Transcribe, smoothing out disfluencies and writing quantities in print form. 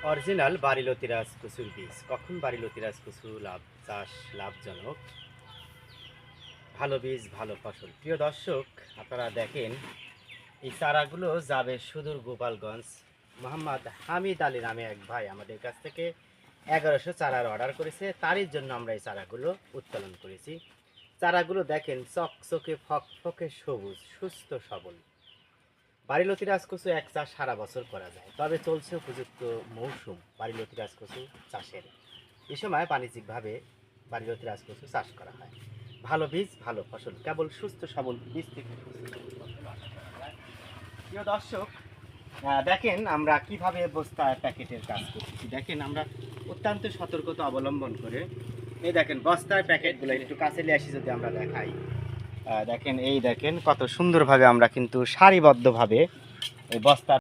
Original বারিলতিরাজ কচুর বীজ। কখন বারিলতিরাজ কচু লাভজনক? ভালো বীজ ভালো ফসল। প্রিয় দর্শক, আপনারা দেখেন এই চারাগুলো যাবে সুদূর গোপালগঞ্জ। মোহাম্মদ হামিদ আলী নামে এক ভাই আমাদের কাছ থেকে 1100 চারার অর্ডার করেছে। তারই জন্য আমরা এই চারাগুলো উত্তোলন করেছি। চারাগুলো দেখেন চকচকে ফকফকে সবুজ, সুস্থ সবল। বারিলতি রাজকচু এক চাষ সারা বছর করা যায়, তবে চলছে উপযুক্ত মৌসুম বারিলতি রাজকচু চাষের। এই সময় বাণিজ্যিকভাবে বারিলতি রাজকচু চাষ করা হয়। ভালো বীজ ভালো ফসল, কেবল সুস্থ সবল বীজ থেকে সুস্থ সবল ফসল আশা করা যায়। প্রিয় দর্শক, দেখেন আমরা কিভাবে বস্তায় প্যাকেটের কাজ করছি। দেখেন আমরা অত্যন্ত সতর্কতা অবলম্বন করে এই দেখেন বস্তায় প্যাকেটগুলো একটু কাছে নিয়ে আসি যদি আমরা দেখাই। দেখেন এই দেখেন কত সুন্দরভাবে আমরা কিন্তু সারিবদ্ধভাবে এই বস্তা